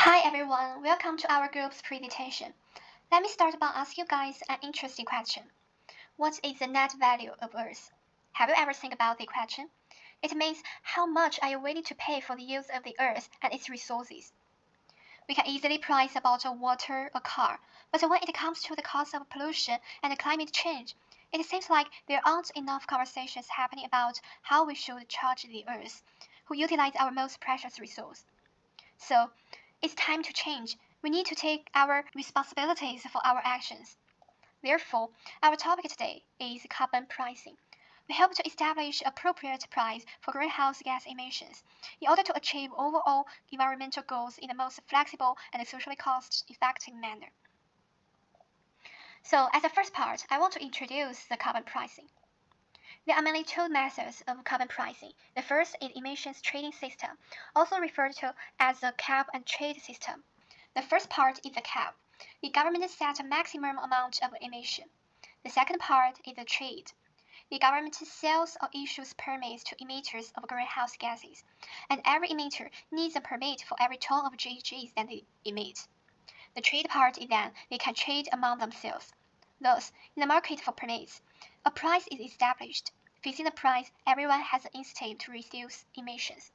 Hi everyone, welcome to our group's presentation. Let me start by asking you guys an interesting question. What is the net value of Earth? Have you ever think about the question? It means how much are you willing to pay for the use of the Earth and its resources? We can easily price a bottle of water, a car, but when it comes to the cost of pollution and climate change, it seems like there aren't enough conversations happening about how we should charge the Earth, who utilize our most precious resource. So, it's time to change. We need to take our responsibilities for our actions. Therefore, our topic today is carbon pricing. We hope to establish appropriate price for greenhouse gas emissions in order to achieve overall environmental goals in the most flexible and socially cost-effective manner. So, as the first part, I want to introduce the carbon pricing. There are mainly two methods of carbon pricing. The first is emissions trading system, also referred to as the cap and trade system. The first part is the cap. The government sets a maximum amount of emission. The second part is the trade. The government sells or issues permits to emitters of greenhouse gases, and every emitter needs a permit for every ton of GHGs that they emit. The trade part is that they can trade among themselves. Thus, in the market for permits, a price is established. Fixing the price, everyone has an incentive to reduce emissions.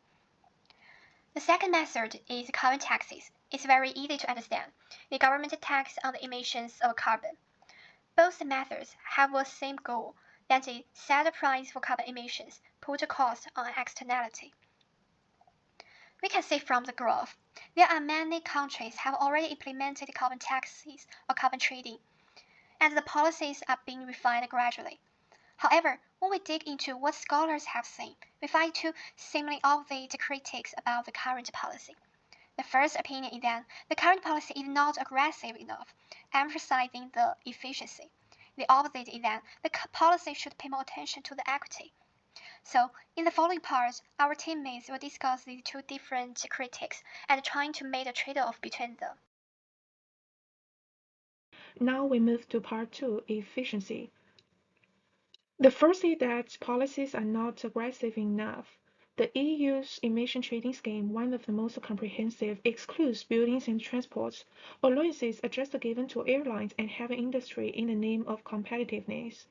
The second method is carbon taxes. It's very easy to understand. The government tax on the emissions of carbon. Both methods have the same goal, that is, set a price for carbon emissions, put a cost on an externality. We can see from the graph, there are many countries have already implemented carbon taxes or carbon trading, and the policies are being refined gradually. However, when we dig into what scholars have seen, we find two seemingly obvious critiques about the current policy. The first opinion is that the current policy is not aggressive enough, emphasizing the efficiency. The opposite is that the policy should pay more attention to the equity. So, in the following part, our teammates will discuss these two different critiques and trying to make a trade-off between them. Now we move to part two, efficiency. The first is that policies are not aggressive enough. The EU's emission trading scheme, one of the most comprehensive, excludes buildings and transports. Allowances are just given to airlines and heavy industry in the name of competitiveness.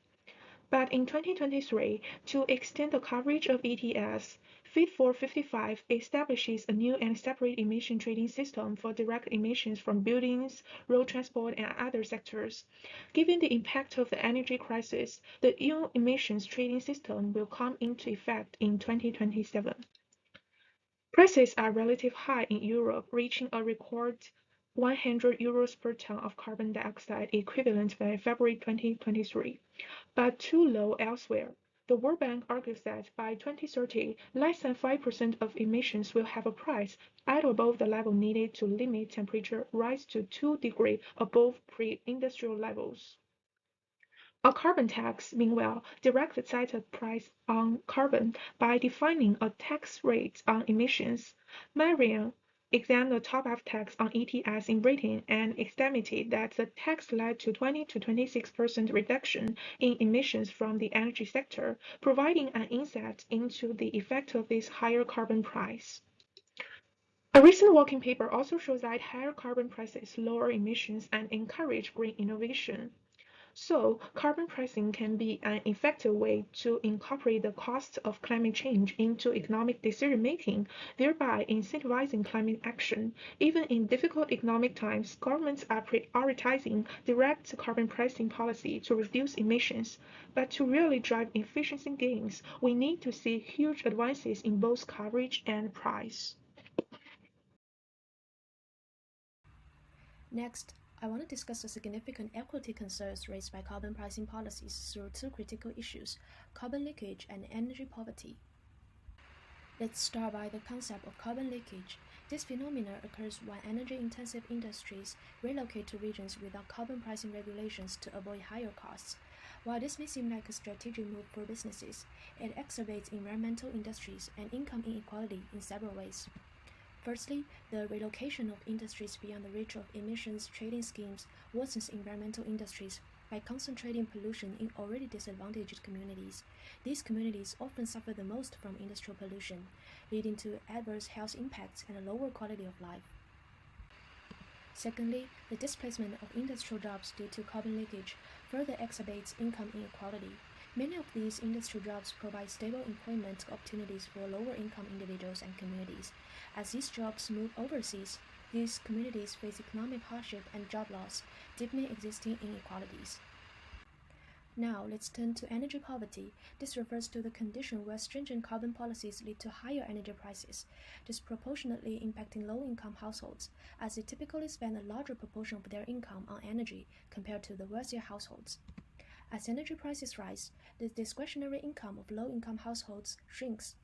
But in 2023, to extend the coverage of ETS, Fit for 55 establishes a new and separate emission trading system for direct emissions from buildings, road transport, and other sectors. Given the impact of the energy crisis, the new emissions trading system will come into effect in 2027. Prices are relatively high in Europe, reaching a record €100 per ton of carbon dioxide equivalent by February 2023, but too low elsewhere. The World Bank argues that by 2030, less than 5% of emissions will have a price at or above the level needed to limit temperature rise to 2 degrees above pre-industrial levels. A carbon tax, meanwhile, directs sets a price on carbon by defining a tax rate on emissions. Marian examined the top-up tax on ETS in Britain and estimated that the tax led to 20 to 26% reduction in emissions from the energy sector, providing an insight into the effect of this higher carbon price. A recent working paper also shows that higher carbon prices lower emissions and encourage green innovation. So, carbon pricing can be an effective way to incorporate the costs of climate change into economic decision making, thereby incentivizing climate action. Even in difficult economic times, governments are prioritizing direct carbon pricing policy to reduce emissions. But to really drive efficiency gains, we need to see huge advances in both coverage and price. Next, I want to discuss the significant equity concerns raised by carbon pricing policies through two critical issues: carbon leakage and energy poverty. Let's start by the concept of carbon leakage. This phenomenon occurs when energy-intensive industries relocate to regions without carbon pricing regulations to avoid higher costs. While this may seem like a strategic move for businesses, it exacerbates environmental industries and income inequality in several ways. Firstly, the relocation of industries beyond the reach of emissions trading schemes worsens environmental industries by concentrating pollution in already disadvantaged communities. These communities often suffer the most from industrial pollution, leading to adverse health impacts and a lower quality of life. Secondly, the displacement of industrial jobs due to carbon leakage further exacerbates income inequality. Many of these industrial jobs provide stable employment opportunities for lower-income individuals and communities. As these jobs move overseas, these communities face economic hardship and job loss, deepening existing inequalities. Now, let's turn to energy poverty. This refers to the condition where stringent carbon policies lead to higher energy prices, disproportionately impacting low-income households, as they typically spend a larger proportion of their income on energy compared to the wealthier households. As energy prices rise, the discretionary income of low-income households shrinks,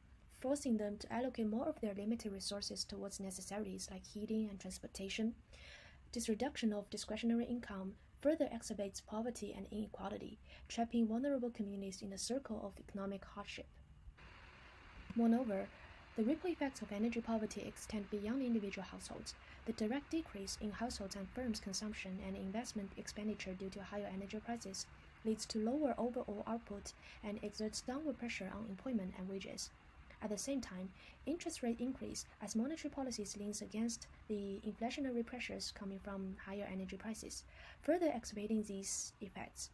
forcing them to allocate more of their limited resources towards necessities like heating and transportation. This reduction of discretionary income further exacerbates poverty and inequality, trapping vulnerable communities in a circle of economic hardship. Moreover, the ripple effects of energy poverty extend beyond individual households. The direct decrease in households and firms' consumption and investment expenditure due to higher energy prices leads to lower overall output and exerts downward pressure on employment and wages. At the same time, interest rate increase as monetary policies leans against the inflationary pressures coming from higher energy prices, further exacerbating these effects.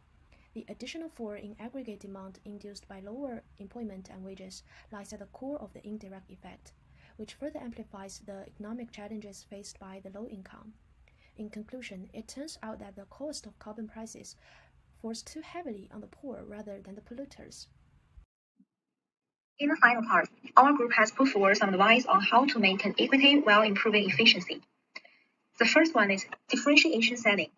The additional fall in aggregate demand induced by lower employment and wages lies at the core of the indirect effect, which further amplifies the economic challenges faced by the low income. In conclusion, it turns out that the cost of carbon prices falls too heavily on the poor rather than the polluters. In the final part, our group has put forward some advice on how to maintain equity while improving efficiency. The first one is differentiation setting.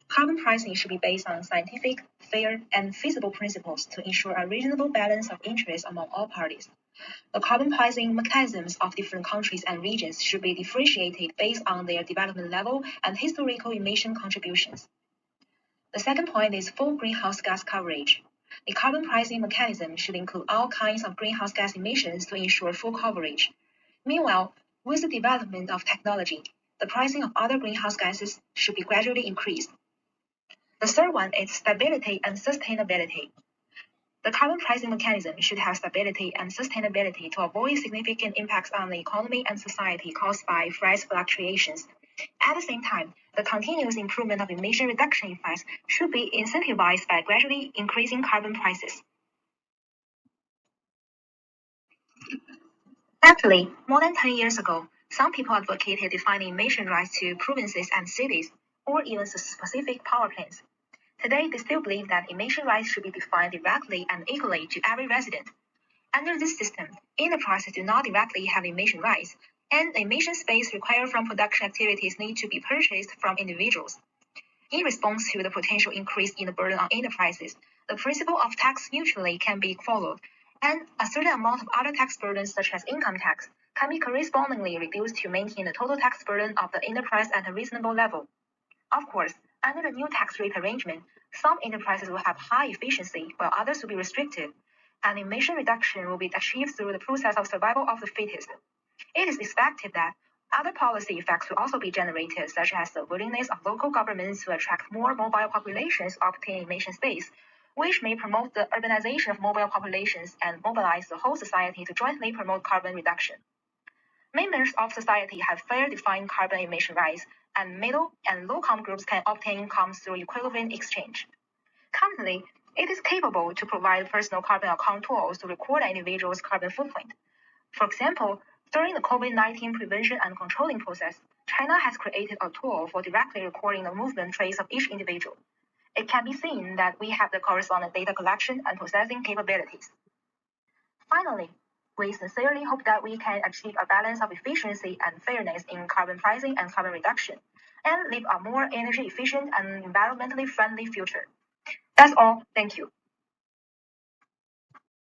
Carbon pricing should be based on scientific, fair, and feasible principles to ensure a reasonable balance of interest among all parties. The carbon pricing mechanisms of different countries and regions should be differentiated based on their development level and historical emission contributions. The second point is full greenhouse gas coverage. The carbon pricing mechanism should include all kinds of greenhouse gas emissions to ensure full coverage. Meanwhile, with the development of technology, the pricing of other greenhouse gases should be gradually increased. The third one is stability and sustainability. The carbon pricing mechanism should have stability and sustainability to avoid significant impacts on the economy and society caused by price fluctuations. At the same time, the continuous improvement of emission reduction effects should be incentivized by gradually increasing carbon prices. Actually, more than 10 years ago, some people advocated defining emission rights to provinces and cities, or even specific power plants. Today, they still believe that emission rights should be defined directly and equally to every resident. Under this system, enterprises do not directly have emission rights, and the emission space required from production activities need to be purchased from individuals. In response to the potential increase in the burden on enterprises, the principle of tax neutrality can be followed, and a certain amount of other tax burdens such as income tax can be correspondingly reduced to maintain the total tax burden of the enterprise at a reasonable level. Of course, under the new tax rate arrangement, some enterprises will have high efficiency while others will be restricted, and emission reduction will be achieved through the process of survival of the fittest. It is expected that other policy effects will also be generated, such as the willingness of local governments to attract more mobile populations to obtain emission space, which may promote the urbanization of mobile populations and mobilize the whole society to jointly promote carbon reduction. Members of society have fair defined carbon emission rights, and middle and low-income groups can obtain incomes through equivalent exchange. Currently, it is capable to provide personal carbon account tools to record an individual's carbon footprint. For example, during the COVID-19 prevention and controlling process, China has created a tool for directly recording the movement trace of each individual. It can be seen that we have the corresponding data collection and processing capabilities. Finally, we sincerely hope that we can achieve a balance of efficiency and fairness in carbon pricing and carbon reduction, and live a more energy efficient and environmentally friendly future. That's all. Thank you.